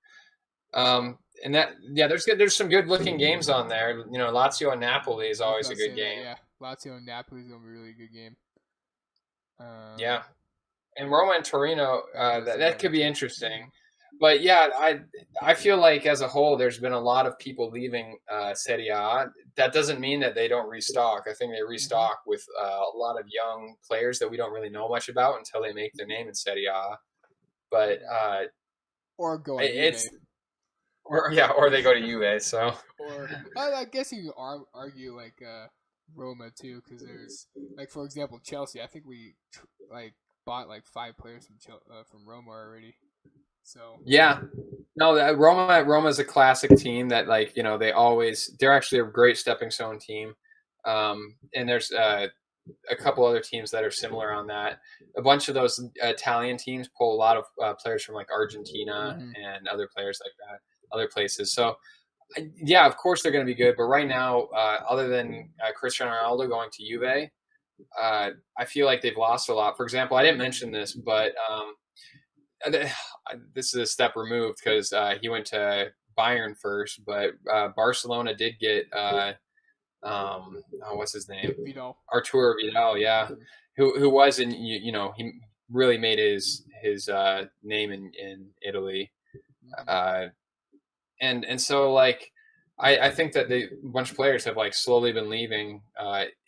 And there's some good looking games on there. Lazio and Napoli is always a good game. Yeah, Lazio and Napoli is gonna be a really good game. And Roma and Torino, that could be interesting. But yeah, I feel like as a whole, there's been a lot of people leaving Serie A. That doesn't mean that they don't restock. I think they restock with a lot of young players that we don't really know much about until they make their name in Serie A. But or go on it's eBay. or they go to Juve. So or I guess you can argue like Roma too, because there's like, for example, Chelsea. I think we like bought like 5 players from Roma already. So yeah, no, Roma is a classic team that, like, you know, they're actually a great stepping stone team. And there's a couple other teams that are similar on that. A bunch of those Italian teams pull a lot of players from like Argentina and other players like that, other places. So yeah, of course they're going to be good. But right now, other than Cristiano Ronaldo going to Juve, I feel like they've lost a lot. For example, I didn't mention this, but this is a step removed because he went to Bayern first, but Barcelona did get what's his name? Vidal. Arturo Vidal, yeah, who was in you know he really made his name in Italy, and so like I think that a bunch of players have like slowly been leaving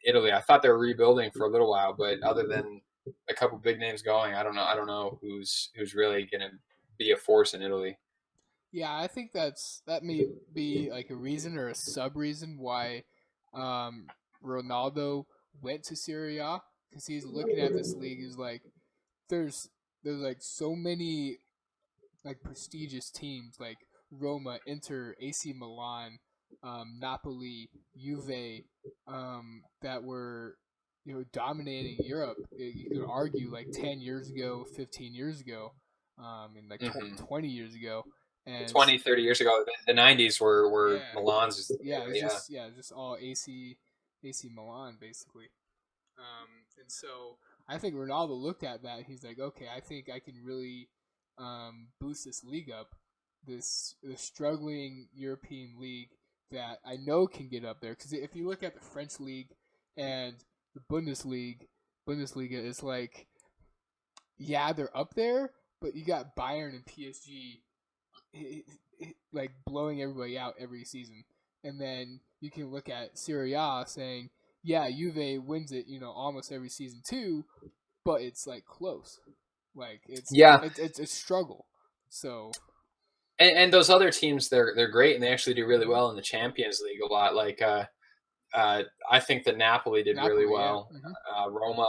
Italy. I thought they were rebuilding for a little while, but other than a couple big names going, I don't know who's really gonna be a force in Italy. Yeah, I think that may be like a reason or a sub reason why Ronaldo went to Serie A, because he's looking at this league. Is like there's like so many like prestigious teams like Roma, Inter, AC Milan, Napoli, Juve, that were dominating Europe. You could argue like 10 years ago, 15 years ago, and like 20 years ago. And 20, 30 years ago, the 90s were Milan's. Just all AC Milan basically. And so I think Ronaldo looked at that. He's like, okay, I think I can really boost this league up, this struggling European league that I know can get up there. Because if you look at the French league and the Bundesliga is like, yeah, they're up there, but you got Bayern and PSG like blowing everybody out every season. And then you can look at Serie A saying, yeah, Juve wins it, almost every season too, but it's like close. Like it's a struggle. So and those other teams, they're great, and they actually do really well in the Champions League a lot. Like I think that Napoli did really well. Yeah. Roma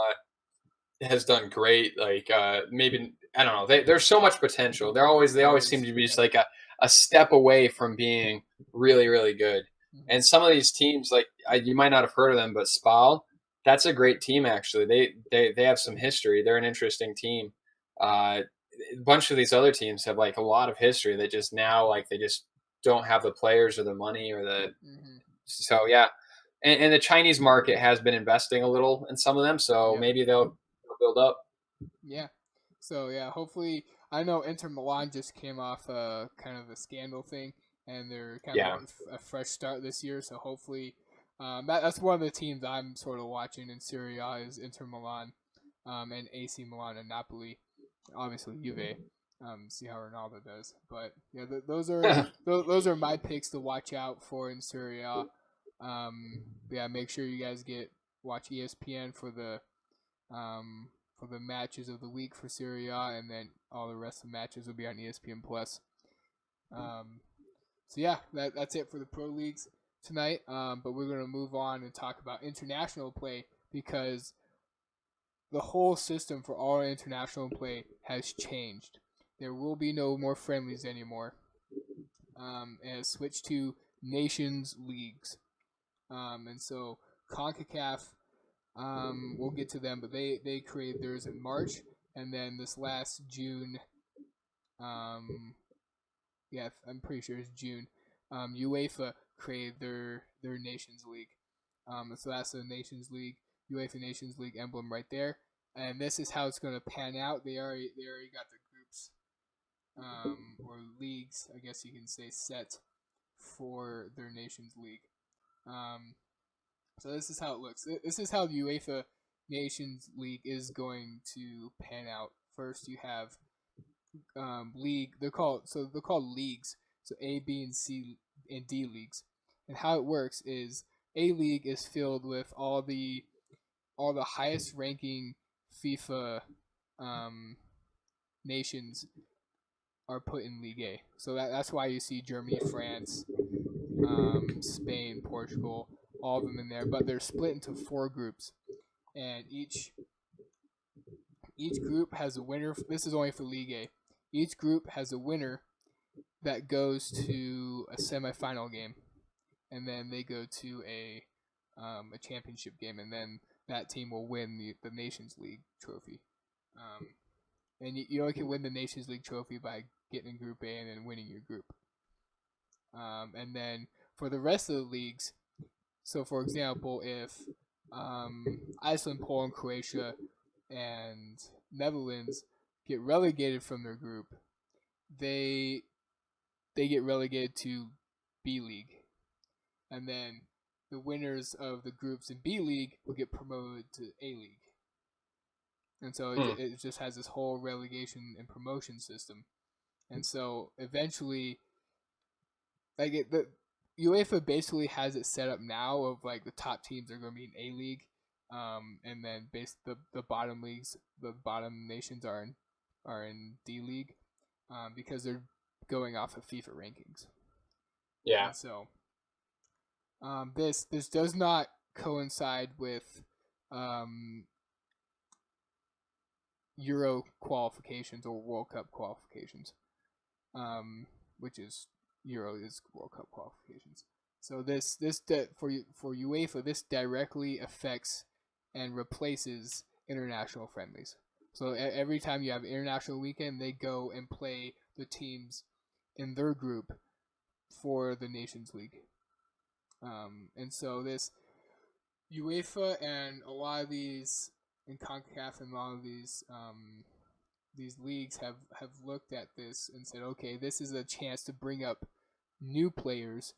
has done great. Like maybe I don't know. There's so much potential. They always seem to be just like a step away from being really, really good. And some of these teams, like you might not have heard of them, but Spal, that's a great team actually. They have some history. They're an interesting team. A bunch of these other teams have like a lot of history. They just now like they just don't have the players or the money or the. So yeah, and the Chinese market has been investing a little in some of them. So maybe they'll build up. Yeah. So yeah, hopefully. I know Inter Milan just came off kind of a scandal thing, and they're kind of a fresh start this year. So hopefully, that's one of the teams I'm sort of watching in Serie A is Inter Milan, and AC Milan and Napoli. Obviously Juve. See how Ronaldo does. But yeah, those are my picks to watch out for in Serie A. Yeah, make sure you guys watch ESPN for the matches of the week for Serie A, and then all the rest of the matches will be on ESPN Plus. So yeah, that's it for the pro leagues tonight. But we're gonna move on and talk about international play, because the whole system for all international play has changed. There will be no more friendlies anymore. And it's switched to nations leagues. And so CONCACAF, we'll get to them, but they created theirs in March, and then this last June, I'm pretty sure it's June, UEFA created their Nations League. So that's the Nations League, UEFA Nations League emblem right there, and this is how it's going to pan out. They already got the groups, or leagues, I guess you can say, set for their Nations League. So this is how it looks. This is how the UEFA Nations League is going to pan out. First, you have league. They're called leagues. So A, B, and C and D leagues. And how it works is A league is filled with all the highest ranking FIFA nations are put in League A. So that's why you see Germany, France, Spain, Portugal, all of them in there. But they're split into 4 groups, and each group has a winner. This is only for League A. Each group has a winner that goes to a semifinal game, and then they go to a championship game, and then that team will win the Nations League trophy. And you only can win the Nations League trophy by getting in Group A and then winning your group. And then for the rest of the leagues, so for example, if Iceland, Poland, Croatia, and Netherlands get relegated from their group, they get relegated to B League. And then the winners of the groups in B League will get promoted to A League. And so it just has this whole relegation and promotion system. And so eventually, like the UEFA basically has it set up now of like the top teams are going to be in A League, and then the bottom leagues, the bottom nations are in D League, because they're going off of FIFA rankings. Yeah. And so this does not coincide with Euro qualifications or World Cup qualifications, which is Euro is World Cup qualifications. So for UEFA, this directly affects and replaces international friendlies. So every time you have international weekend, they go and play the teams in their group for the Nations League. And so this UEFA and a lot of these in CONCACAF and a lot of these leagues have looked at this and said, okay, this is a chance to bring up new players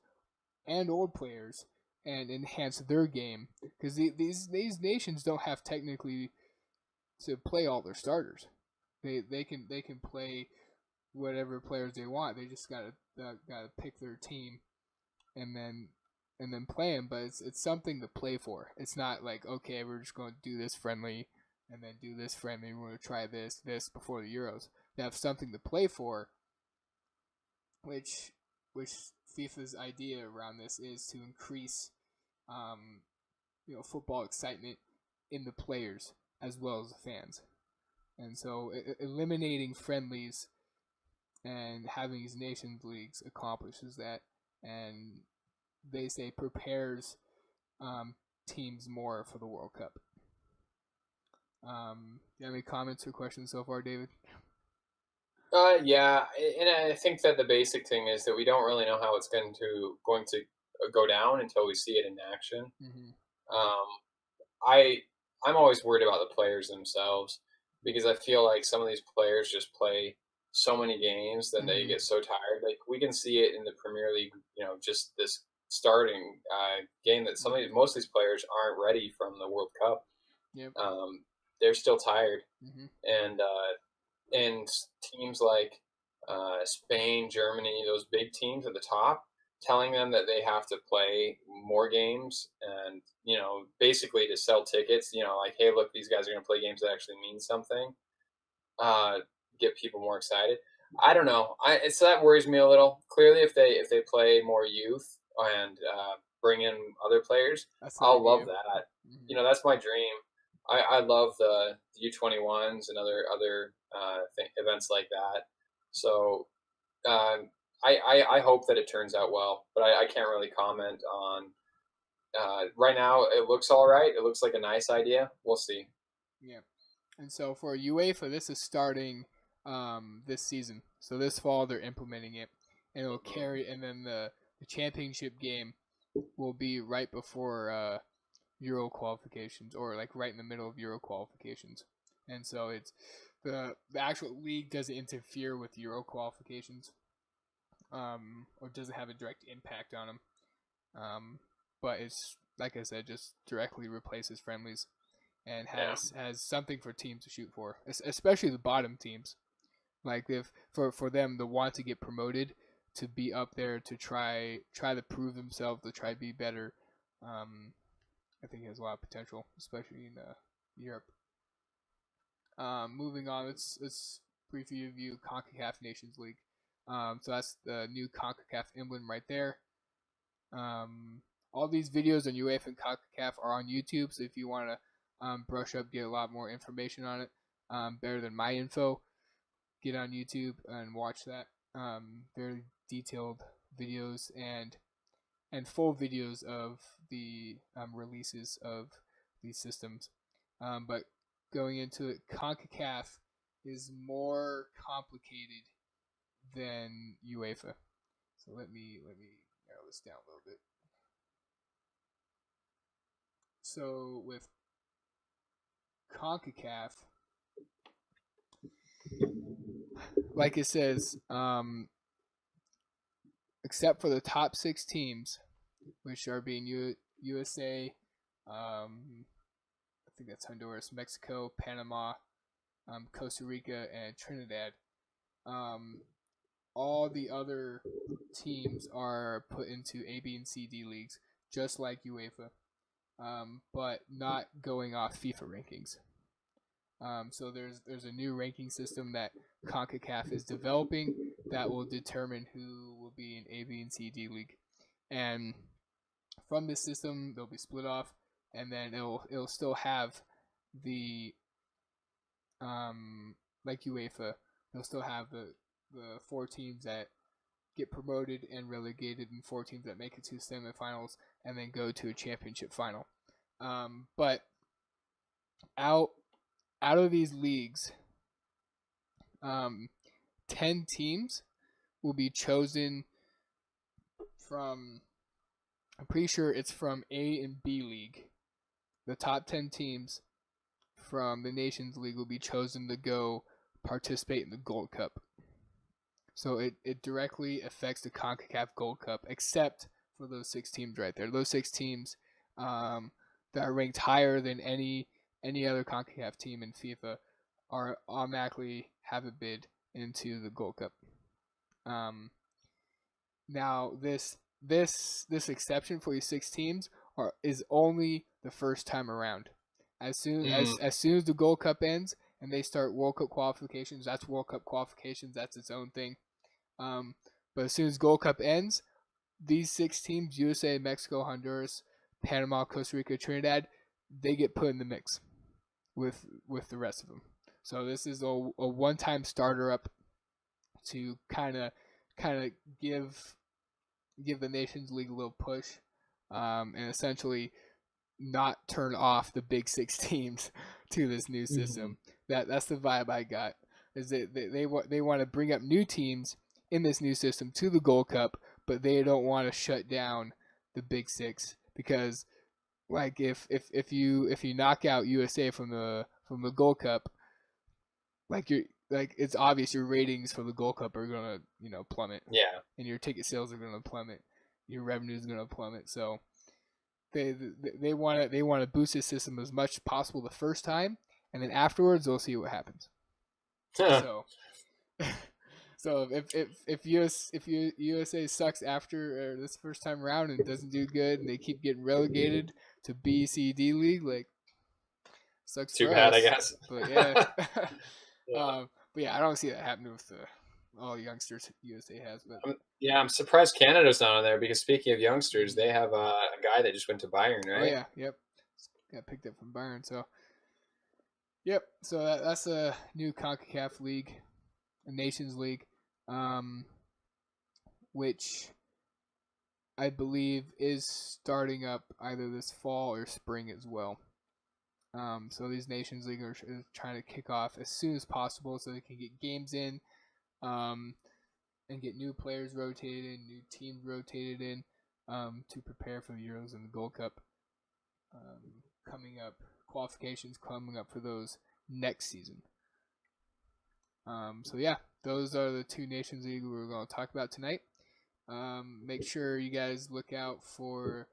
and old players and enhance their game, because these nations don't have technically to play all their starters. They can play whatever players they want. They just gotta pick their team and then play them. But it's something to play for. It's not like, okay, we're just going to do this friendly and then do this friendly. We're going to try this before the Euros. They have something to play for, which FIFA's idea around this is to increase football excitement in the players as well as the fans. And so eliminating friendlies and having these nations leagues accomplishes that, and they say prepares teams more for the World Cup. Do you have any comments or questions so far, David? Yeah, and I think that the basic thing is that we don't really know how it's going to go down until we see it in action. Mm-hmm. I'm always worried about the players themselves, because I feel like some of these players just play so many games that they get so tired. Like, we can see it in the Premier League, just this starting game that most of these players aren't ready from the World Cup. Yep. They're still tired. Mm-hmm. And teams like Spain, Germany, those big teams at the top, telling them that they have to play more games and, basically to sell tickets, like, hey, look, these guys are going to play games that actually mean something, get people more excited. I don't know. So that worries me a little. Clearly, if they play more youth and bring in other players, I'll love that. Mm-hmm. That's my dream. I love the U21s and other events like that. So I hope that it turns out well, but I can't really comment on. Right now, it looks all right. It looks like a nice idea. We'll see. Yeah, and so for UEFA, this is starting this season. So this fall, they're implementing it, and it'll carry. And then the championship game will be right before Euro qualifications, or like right in the middle of Euro qualifications. And so it's the actual league doesn't interfere with Euro qualifications, or doesn't have a direct impact on them. But it's, like I said, just directly replaces friendlies and has something for teams to shoot for, especially the bottom teams. Like if for them to want to get promoted, to be up there, to try to prove themselves, to try to be better. I think it has a lot of potential, especially in Europe. Moving on, let's briefly review CONCACAF Nations League. So that's the new CONCACAF emblem right there. All these videos on UEFA and CONCACAF are on YouTube, so if you want to brush up, get a lot more information on it, better than my info, get on YouTube and watch that. Very detailed videos and full videos of the releases of these systems. But going into it, CONCACAF is more complicated than UEFA. So let me narrow this down a little bit. So with CONCACAF, like it says, except for the top 6 teams, which are being USA, I think that's Honduras, Mexico, Panama, Costa Rica, and Trinidad. All the other teams are put into A, B, and C, D leagues, just like UEFA, but not going off FIFA rankings. So there's a new ranking system that CONCACAF is developing that will determine who will be in A, B, and C, D league. And from this system, they'll be split off, and then it'll still have the like UEFA, they'll still have the 4 teams that get promoted and relegated, and 4 teams that make it to semifinals and then go to a championship final. But out of these leagues, 10 teams will be chosen from, I'm pretty sure it's from A and B league. The top 10 teams from the Nations League will be chosen to go participate in the Gold Cup. So it directly affects the CONCACAF Gold Cup, except for those 6 teams right there. Those 6 teams that are ranked higher than any other CONCACAF team in FIFA are automatically have a bid into the Gold Cup. Now this exception for these 6 teams is only the first time around. As soon as the Gold Cup ends and they start World Cup qualifications, that's World Cup qualifications. That's its own thing. But as soon as Gold Cup ends, these 6 teams, USA, Mexico, Honduras, Panama, Costa Rica, Trinidad, they get put in the mix with the rest of them. So this is a one-time starter up to kind of give the Nations League a little push, and essentially not turn off the big 6 teams to this new system. That's the vibe I got. Is that they want to bring up new teams in this new system to the Gold Cup, but they don't want to shut down the big 6, because like if you knock out USA from the Gold Cup, it's obvious your ratings for the Gold Cup are gonna plummet. Yeah. And your ticket sales are gonna plummet. Your revenue is gonna plummet. So they want to boost this system as much as possible the first time, and then afterwards they'll see what happens. So if USA sucks after this first time around and doesn't do good, and they keep getting relegated to B, C, D league, like, sucks. Too for bad, us. I guess. But yeah, but yeah, I don't see that happening with all the youngsters USA has. But I'm surprised Canada's not on there, because speaking of youngsters, they have a guy that just went to Bayern, right? Oh yeah, yep, got picked up from Bayern. So yep, so that's a new CONCACAF league, a Nations League, which I believe is starting up either this fall or spring as well. So these Nations League are trying to kick off as soon as possible so they can get games in, and get new players rotated in, new teams rotated in, to prepare for the Euros and the Gold Cup coming up. Qualifications coming up for those next season. So yeah, those are the 2 Nations League we're going to talk about tonight. Make sure you guys look out for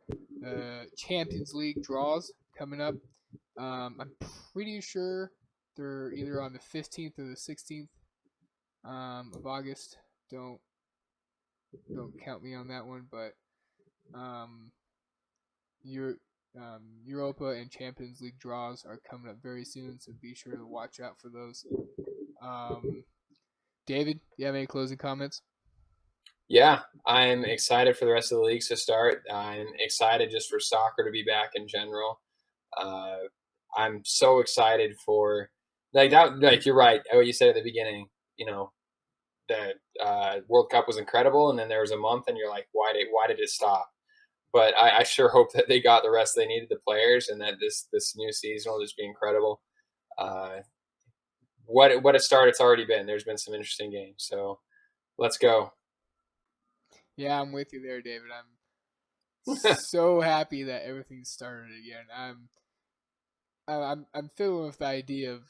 Champions League draws coming up. I'm pretty sure they're either on the 15th or the 16th of August. Don't count me on that one, but Europa and Champions League draws are coming up very soon, so be sure to watch out for those. David, do you have any closing comments? Yeah, I'm excited for the rest of the leagues to start. I'm excited just for soccer to be back in general. I'm so excited for that. Like you're right. What you said at the beginning. The World Cup was incredible, and then there was a month, and you're like, why did it stop? But I sure hope that they got the rest they needed, the players, and that this new season will just be incredible. What a start it's already been. There's been some interesting games, so let's go. Yeah, I'm with you there, David. I'm so happy that everything started again. I'm filled with the idea of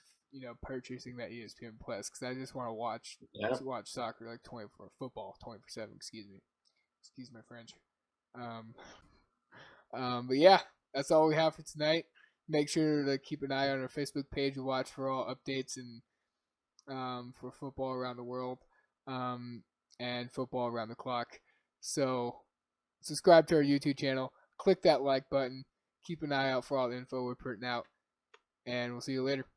purchasing that ESPN Plus because I just want to watch soccer like 24 football 24/7. Excuse my French. But yeah, that's all we have for tonight. Make sure to keep an eye on our Facebook page and watch for all updates and for football around the world and football around the clock. So subscribe to our YouTube channel, click that like button, keep an eye out for all the info we're putting out, and we'll see you later.